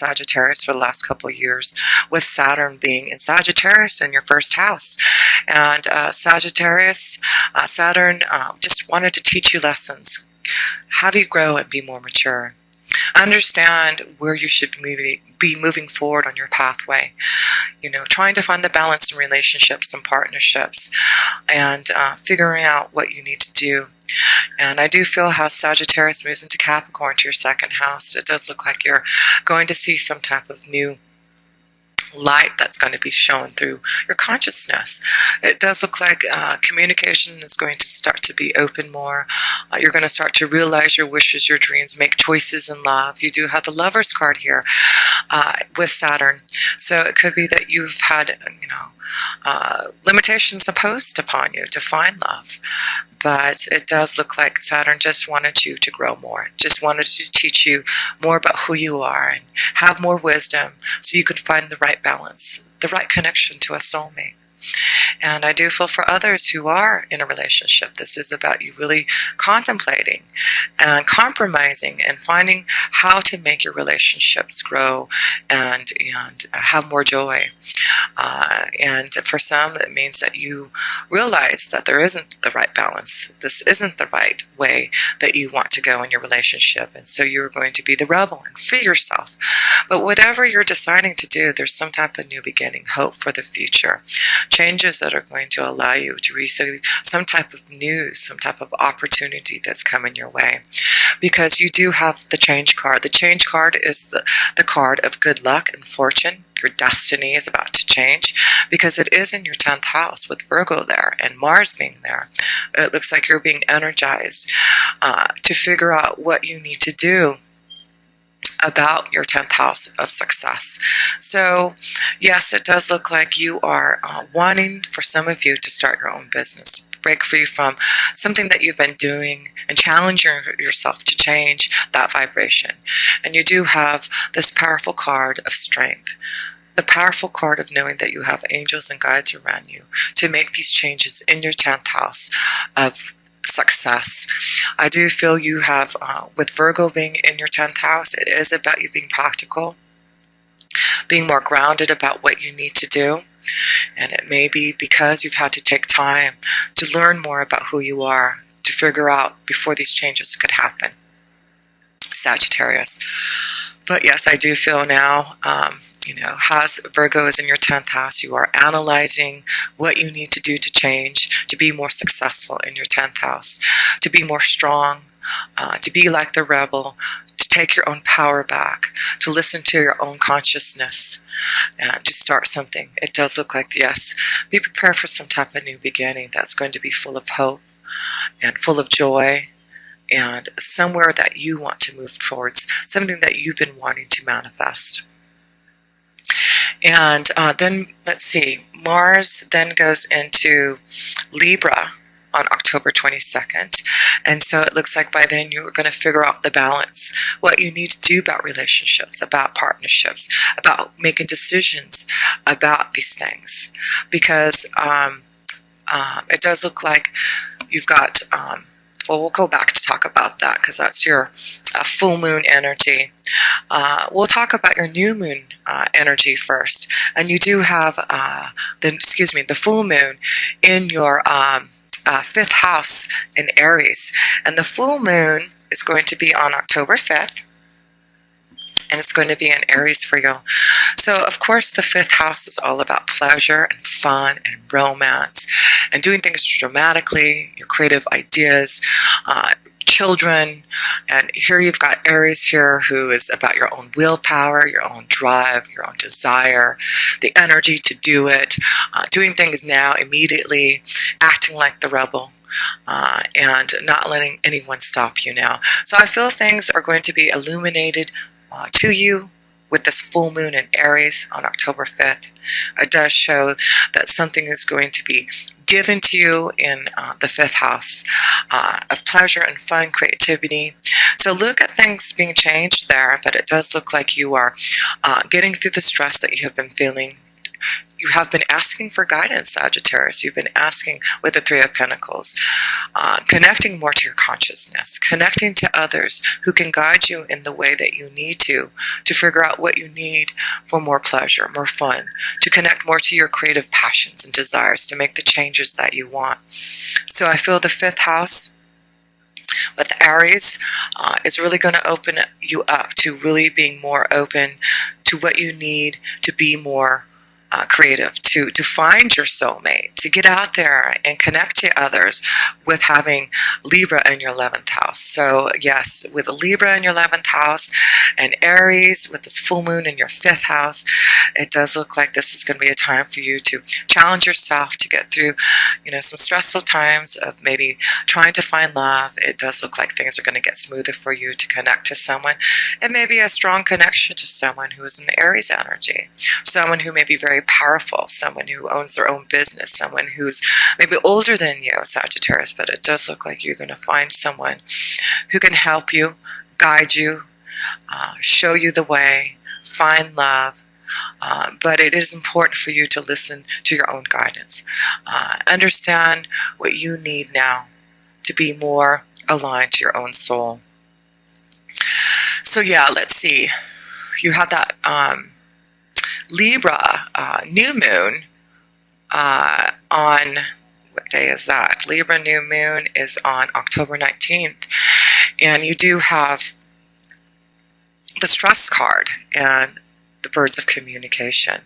Sagittarius for the last couple of years, with Saturn being in Sagittarius in your first house. And Sagittarius, Saturn just wanted to teach you lessons, have you grow and be more mature. Understand where you should be moving forward on your pathway. You know, trying to find the balance in relationships and partnerships, and figuring out what you need to do. And I do feel how Sagittarius moves into Capricorn to your second house. It does look like you're going to see some type of new light that's going to be shown through your consciousness. It does look like communication is going to start to be open more. You're going to start to realize your wishes, your dreams, make choices in love. You do have the Lover's card here with Saturn. So it could be that you've had, limitations imposed upon you to find love. But it does look like Saturn just wanted you to grow more, just wanted to teach you more about who you are and have more wisdom so you could find the right balance, the right connection to a soulmate. And I do feel for others who are in a relationship, this is about you really contemplating and compromising and finding how to make your relationships grow and have more joy. And for some, it means that you realize that there isn't the right balance. This isn't the right way that you want to go in your relationship. And so you're going to be the rebel and free yourself. But whatever you're deciding to do, there's some type of new beginning, hope for the future. Changes that are going to allow you to receive some type of news, some type of opportunity that's coming your way. Because you do have the change card. The change card is the card of good luck and fortune. Your destiny is about to change because it is in your 10th house with Virgo there and Mars being there. It looks like you're being energized to figure out what you need to do about your 10th house of success. So yes, it does look like you are wanting, for some of you, to start your own business, break free from something that you've been doing and challenge yourself to change that vibration. And you do have this powerful card of strength, the powerful card of knowing that you have angels and guides around you to make these changes in your 10th house of success. I do feel you have, with Virgo being in your 10th house, it is about you being practical, being more grounded about what you need to do. And it may be because you've had to take time to learn more about who you are, to figure out before these changes could happen, Sagittarius. But yes, I do feel now, as Virgo is in your 10th house, you are analyzing what you need to do to change, to be more successful in your 10th house, to be more strong, to be like the rebel, to take your own power back, to listen to your own consciousness, and to start something. It does look like, yes, be prepared for some type of new beginning that's going to be full of hope and full of joy, and somewhere that you want to move towards, something that you've been wanting to manifest. And then, let's see, Mars then goes into Libra on October 22nd. And so it looks like by then you're going to figure out the balance, what you need to do about relationships, about partnerships, about making decisions about these things. Because it does look like you've got... we'll go back to talk about that because that's your full moon energy. We'll talk about your new moon energy first. And you do have the full moon in your 5th house in Aries. And the full moon is going to be on October 5th. And it's going to be in Aries for you. So, of course, the 5th house is all about pleasure and fun and romance and doing things dramatically, your creative ideas, children. And here you've got Aries here, who is about your own willpower, your own drive, your own desire, the energy to do it, doing things now immediately, acting like the rebel. And not letting anyone stop you now. So I feel things are going to be illuminated to you with this full moon in Aries on October 5th. It does show that something is going to be given to you in the 5th house of pleasure and fun, creativity. So look at things being changed there, but it does look like you are getting through the stress that you have been feeling You have been asking for guidance, Sagittarius. You've been asking with the Three of Pentacles, connecting more to your consciousness, connecting to others who can guide you in the way that you need to figure out what you need for more pleasure, more fun, to connect more to your creative passions and desires, to make the changes that you want. So I feel the 5th house with Aries is really going to open you up to really being more open to what you need to be more creative, to find your soulmate, to get out there and connect to others with having Libra in your 11th house. So yes, with Libra in your 11th house and Aries with this full moon in your 5th house, it does look like this is going to be a time for you to challenge yourself to get through, some stressful times of maybe trying to find love. It does look like things are going to get smoother for you to connect to someone, and maybe a strong connection to someone who is an Aries energy, someone who may be very powerful, someone who owns their own business, someone who's maybe older than you, Sagittarius, but it does look like you're going to find someone who can help you, guide you, show you the way, find love. But it is important for you to listen to your own guidance. Understand what you need now to be more aligned to your own soul. So yeah, let's see. You have that Libra new moon on, what day is that? Libra new moon is on October 19th. And you do have the stress card and the birds of communication.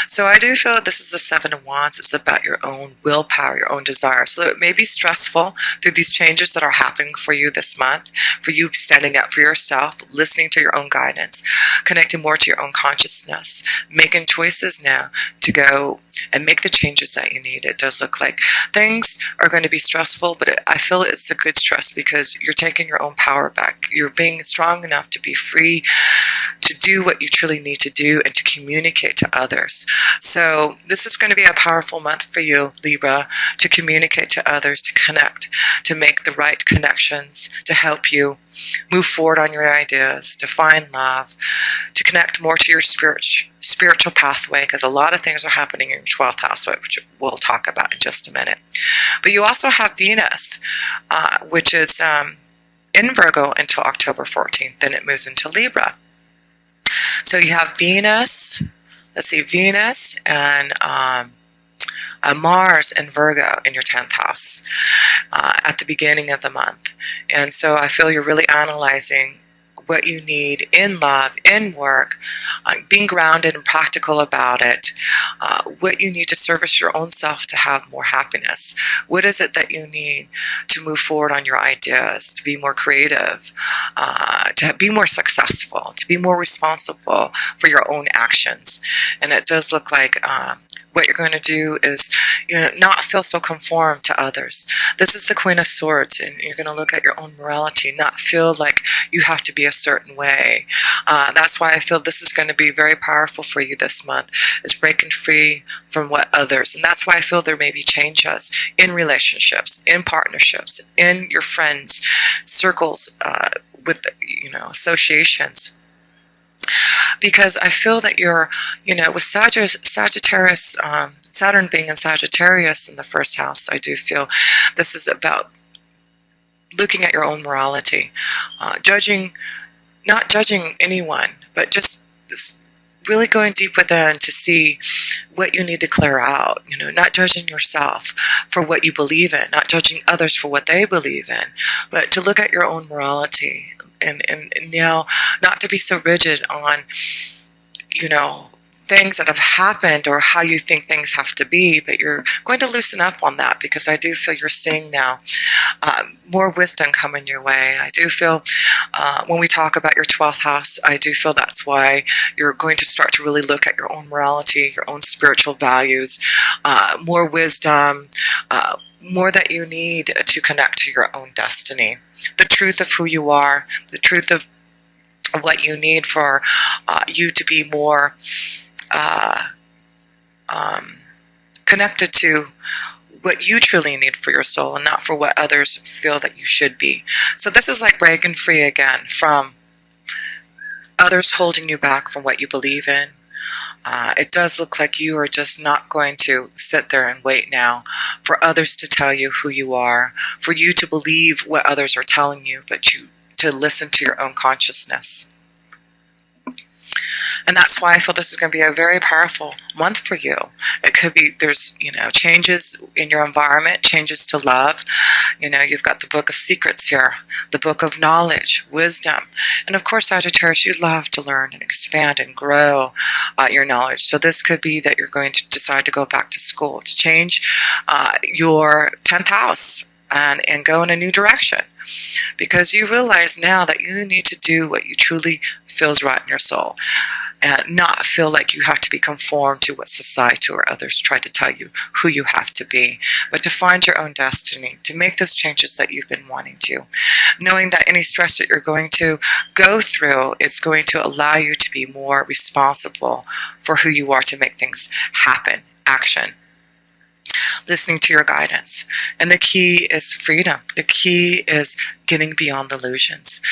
So I do feel that this is the 7 of Wands. It's about your own willpower, your own desire. So it may be stressful through these changes that are happening for you this month, for you standing up for yourself, listening to your own guidance, connecting more to your own consciousness, making choices now to go and make the changes that you need. It does look like things are going to be stressful, but I feel it's a good stress because you're taking your own power back. You're being strong enough to be free to do what you truly need to do and to communicate to others. So this is going to be a powerful month for you, Libra, to communicate to others, to connect, to make the right connections, to help you move forward on your ideas, to find love, to connect more to your spiritual pathway, because a lot of things are happening in your 12th house, which we'll talk about in just a minute. But you also have Venus, which is in Virgo until October 14th. Then it moves into Libra. So you have Venus, Venus and Mars and Virgo in your 10th house at the beginning of the month. And so I feel you're really analyzing what you need in love, in work, being grounded and practical about it, what you need to service your own self to have more happiness. What is it that you need to move forward on your ideas, to be more creative, to be more successful, to be more responsible for your own actions. And it does look like what you're going to do is not feel so conformed to others. This is the Queen of Swords, and you're going to look at your own morality, not feel like you have to be a certain way. That's why I feel this is going to be very powerful for you this month, is breaking free from what others. And that's why I feel there may be changes in relationships, in partnerships, in your friends, circles, with associations. Because I feel that you're, with Sagittarius, Saturn being in Sagittarius in the first house, I do feel this is about looking at your own morality, not judging anyone, but just really going deep within to see what you need to clear out, not judging yourself for what you believe in, not judging others for what they believe in, but to look at your own morality and now not to be so rigid on, things that have happened or how you think things have to be, but you're going to loosen up on that because I do feel you're seeing now more wisdom coming your way. I do feel when we talk about your 12th house, I do feel that's why you're going to start to really look at your own morality, your own spiritual values, more wisdom, more that you need to connect to your own destiny, the truth of who you are, the truth of what you need for you to be more connected to what you truly need for your soul and not for what others feel that you should be. So this is like breaking free again from others holding you back from what you believe in, It does look like you are just not going to sit there and wait now for others to tell you who you are, for you to believe what others are telling you, but you to listen to your own consciousness. And that's why I feel this is going to be a very powerful month for you. It could be there's, changes in your environment, changes to love. You've got the book of secrets here, the book of knowledge, wisdom. And of course, Sagittarius, you love to learn and expand and grow your knowledge. So this could be that you're going to decide to go back to school, to change your 10th house and go in a new direction. Because you realize now that you need to do what you truly feels right in your soul, and not feel like you have to be conformed to what society or others try to tell you who you have to be, but to find your own destiny, to make those changes that you've been wanting to, knowing that any stress that you're going to go through is going to allow you to be more responsible for who you are, to make things happen, action, listening to your guidance. And the key is freedom. The key is getting beyond illusions.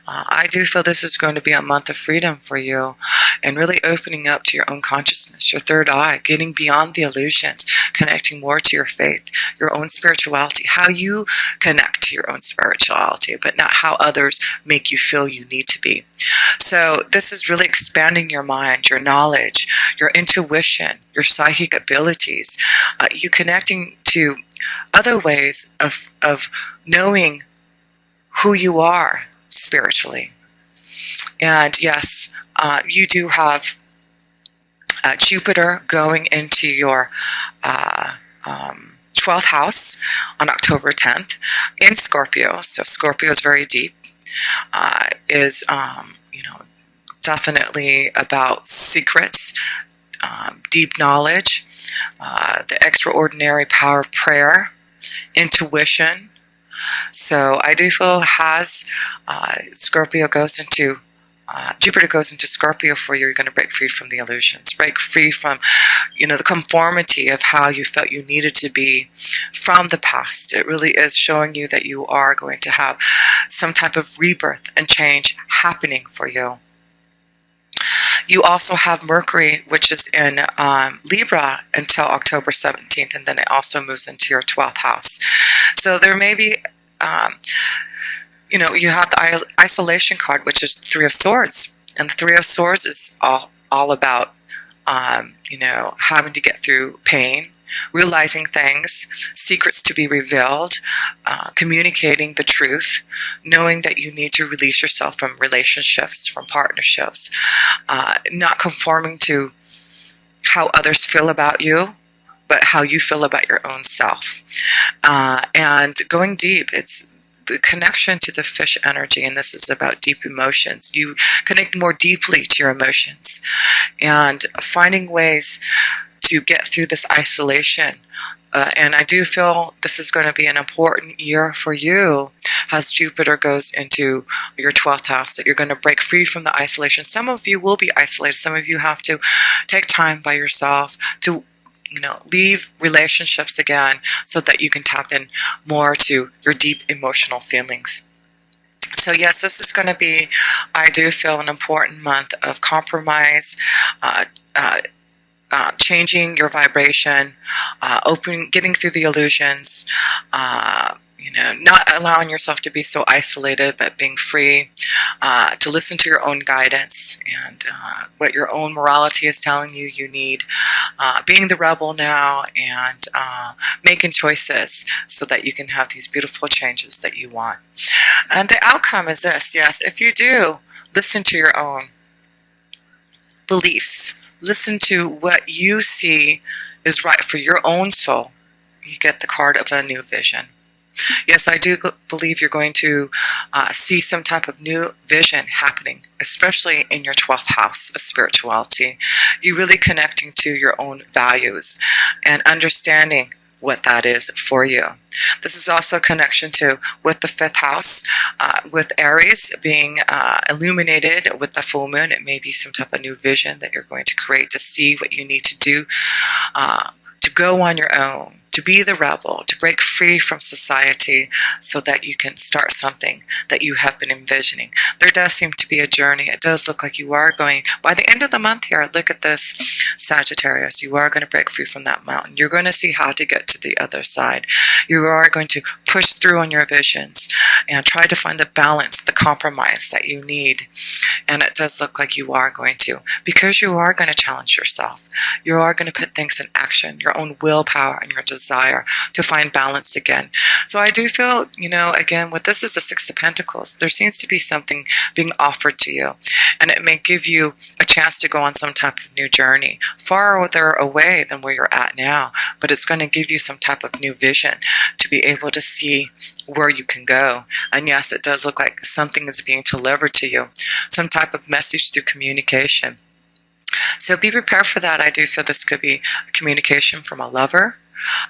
I do feel this is going to be a month of freedom for you, and really opening up to your own consciousness, your third eye, getting beyond the illusions, connecting more to your faith, your own spirituality, how you connect to your own spirituality, but not how others make you feel you need to be. So this is really expanding your mind, your knowledge, your intuition, your psychic abilities, you connecting to other ways of knowing who you are spiritually. And yes, you do have Jupiter going into your 12th house on October 10th in Scorpio. So Scorpio is very deep, is definitely about secrets, deep knowledge, the extraordinary power of prayer, intuition. So I do feel as Scorpio goes into Jupiter goes into Scorpio for you, you're going to break free from the illusions, break free from, the conformity of how you felt you needed to be from the past. It really is showing you that you are going to have some type of rebirth and change happening for you. You also have Mercury, which is in Libra until October 17th, and then it also moves into your 12th house. So there may be, you have the isolation card, which is Three of Swords. And the Three of Swords is all about, having to get through pain, realizing things, secrets to be revealed, communicating the truth, knowing that you need to release yourself from relationships, from partnerships, not conforming to how others feel about you, but how you feel about your own self. And going deep, it's the connection to the fish energy, and this is about deep emotions. You connect more deeply to your emotions and finding ways to get through this isolation. And I do feel this is going to be an important year for you as Jupiter goes into your 12th house, that you're going to break free from the isolation. Some of you will be isolated. Some of you have to take time by yourself to leave relationships again so that you can tap in more to your deep emotional feelings. So yes, this is going to be, I do feel, an important month of compromise, changing your vibration, getting through the illusions, not allowing yourself to be so isolated, but being free, to listen to your own guidance and what your own morality is telling you you need, being the rebel now, and making choices so that you can have these beautiful changes that you want. And the outcome is this: yes, if you do listen to your own beliefs, listen to what you see is right for your own soul, you get the card of a new vision. Yes, I do believe you're going to see some type of new vision happening, especially in your 12th house of spirituality. You're really connecting to your own values and understanding what that is for you. This is also a connection to with the 5th house, with Aries being illuminated with the full moon. It may be some type of new vision that you're going to create to see what you need to do to go on your own, to be the rebel, to break free from society so that you can start something that you have been envisioning. There does seem to be a journey. It does look like you are going, by the end of the month here, look at this, Sagittarius, you are going to break free from that mountain. You're going to see how to get to the other side. You are going to push through on your visions and try to find the balance, the compromise that you need. And it does look like you are going to, because you are going to challenge yourself. You are going to put things in action, your own willpower and your desire to find balance again. So I do feel, again, what this is the Six of Pentacles. There seems to be something being offered to you, and it may give you a chance to go on some type of new journey, farther away than where you're at now, but it's going to give you some type of new vision to be able to see where you can go. And yes, it does look like something is being delivered to you, some type of message through communication. So be prepared for that. I do feel this could be a communication from a lover,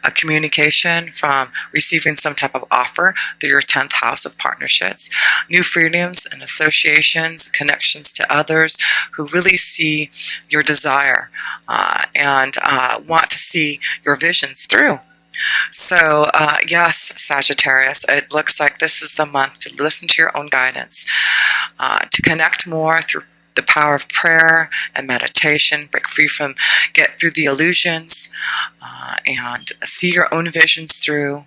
a communication from receiving some type of offer through your 10th house of partnerships, new freedoms and associations, connections to others who really see your desire and want to see your visions through. So yes, Sagittarius, it looks like this is the month to listen to your own guidance, to connect more through the power of prayer and meditation, break free from, get through the illusions, and see your own visions through,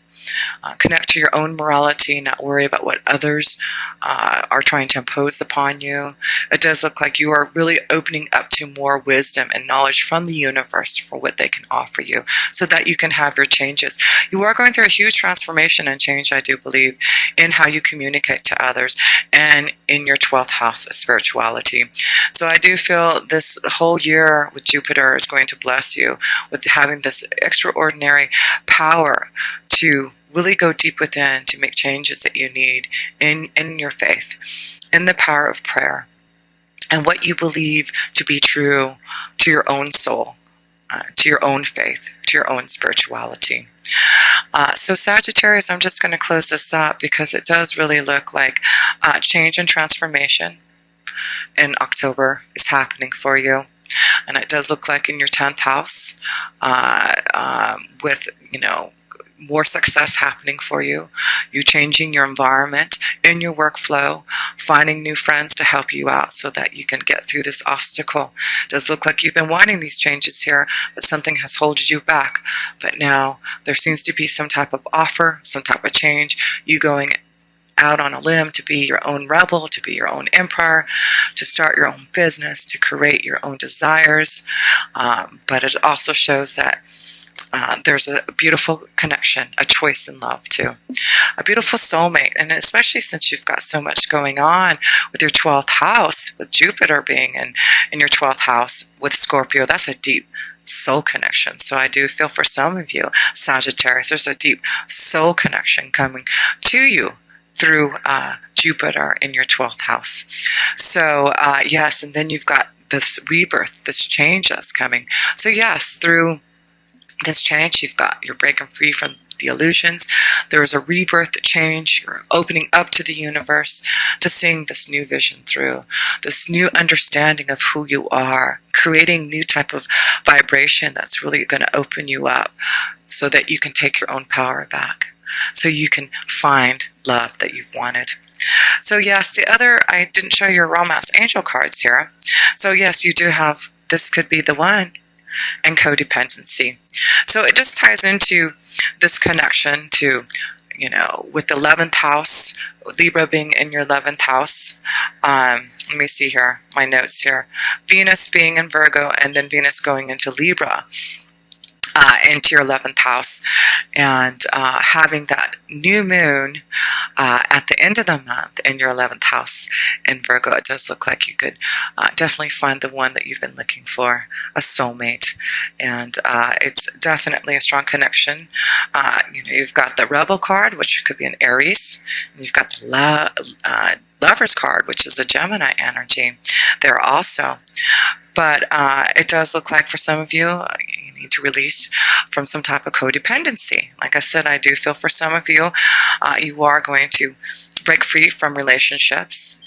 connect to your own morality, not worry about what others are trying to impose upon you. It does look like you are really opening up to more wisdom and knowledge from the universe for what they can offer you so that you can have your changes. You are going through a huge transformation and change, I do believe, in how you communicate to others and in your 12th house of spirituality. So I do feel this whole year with Jupiter is going to bless you with having this extraordinary power to really go deep within to make changes that you need in your faith, in the power of prayer, and what you believe to be true to your own soul, to your own faith, to your own spirituality. So Sagittarius, I'm just going to close this up because it does really look like change and transformation in October is happening for you. And it does look like in your 10th house with, more success happening for you. You changing your environment in your workflow, finding new friends to help you out so that you can get through this obstacle. It does look like you've been wanting these changes here, but something has held you back. But now there seems to be some type of offer, some type of change, you going out on a limb to be your own rebel, to be your own emperor, to start your own business, to create your own desires. But it also shows that there's a beautiful connection, a choice in love too, a beautiful soulmate. And especially since you've got so much going on with your 12th house, with Jupiter being in your 12th house with Scorpio, that's a deep soul connection. So I do feel for some of you, Sagittarius, there's a deep soul connection coming to you through Jupiter in your 12th house. So yes, and then you've got this rebirth, this change that's coming. So yes, through this change, you're breaking free from the illusions. There is a rebirth, a change. You're opening up to the universe, to seeing this new vision through, this new understanding of who you are, creating new type of vibration that's really going to open you up so that you can take your own power back, so you can find love that you've wanted. So yes, I didn't show your romance angel cards here. So yes, you do have, this could be the one, and codependency. So it just ties into this connection to, with the 11th house, Libra being in your 11th house. Let me see here, my notes here. Venus being in Virgo, and then Venus going into Libra, into your 11th house, and having that new moon at the end of the month in your 11th house in Virgo. It does look like you could definitely find the one that you've been looking for, a soulmate, and it's definitely a strong connection. You've got the Rebel card, which could be an Aries, and you've got the Lover's card, which is a Gemini energy there also. But it does look like for some of you, you need to release from some type of codependency. Like I said, I do feel for some of you, you are going to break free from relationships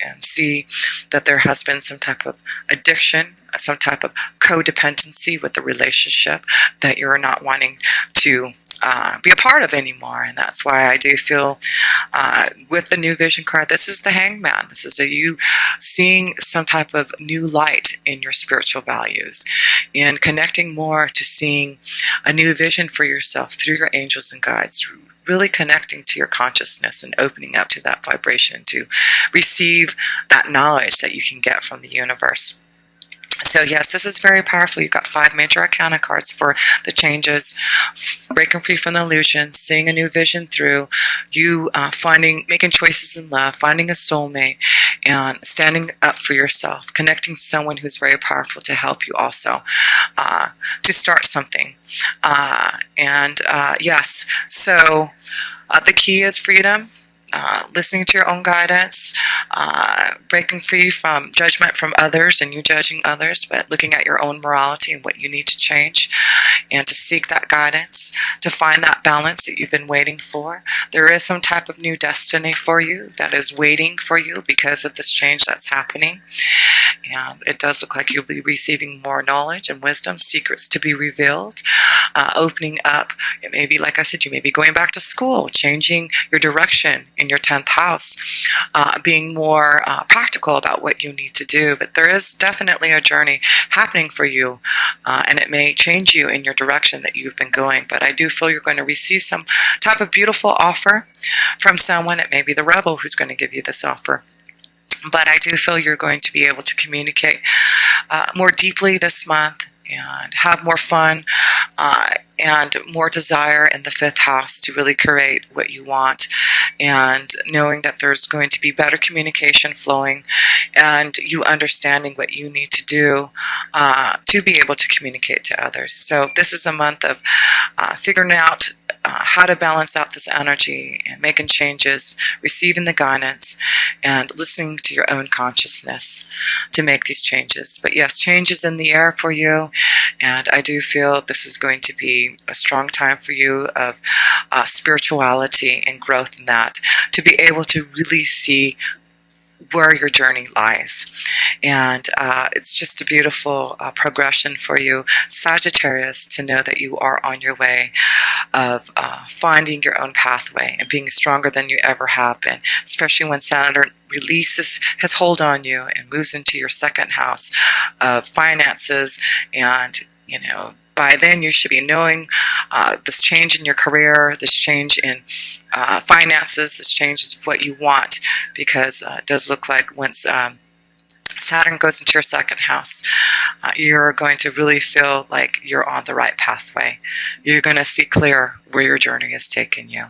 and see that there has been some type of addiction, some type of codependency with the relationship that you're not wanting to be a part of anymore. And that's why I do feel with the new vision card, this is the Hangman. This is you seeing some type of new light in your spiritual values and connecting more to seeing a new vision for yourself through your angels and guides, really connecting to your consciousness and opening up to that vibration to receive that knowledge that you can get from the universe. So yes, this is very powerful. You've got 5 major arcana cards for the changes, breaking free from the illusions, seeing a new vision through, you making choices in love, finding a soulmate, and standing up for yourself, connecting to someone who's very powerful to help you also to start something. Yes, so the key is freedom. Listening to your own guidance, breaking free from judgment from others and you judging others, but looking at your own morality and what you need to change, and to seek that guidance, to find that balance that you've been waiting for. There is some type of new destiny for you that is waiting for you because of this change that's happening. And it does look like you'll be receiving more knowledge and wisdom, secrets to be revealed, opening up. It may be, like I said, you may be going back to school, changing your direction in your 10th house, being more practical about what you need to do. But there is definitely a journey happening for you, and it may change you in your direction that you've been going. But I do feel you're going to receive some type of beautiful offer from someone. It may be the rebel who's going to give you this offer. But I do feel you're going to be able to communicate more deeply this month and have more fun and more desire in the 5th house to really create what you want, and knowing that there's going to be better communication flowing and you understanding what you need to do to be able to communicate to others. So this is a month of figuring out how to balance out this energy and making changes, receiving the guidance, and listening to your own consciousness to make these changes. But yes, change is in the air for you, and I do feel this is going to be a strong time for you of spirituality and growth in that, to be able to really see where your journey lies. And it's just a beautiful progression for you, Sagittarius, to know that you are on your way of finding your own pathway and being stronger than you ever have been, especially when Saturn releases his hold on you and moves into your 2nd house of finances. And by then you should be knowing this change in your career, this change in finances, this change is what you want, because it does look like once Saturn goes into your 2nd house, you're going to really feel like you're on the right pathway. You're going to see clear where your journey is taking you.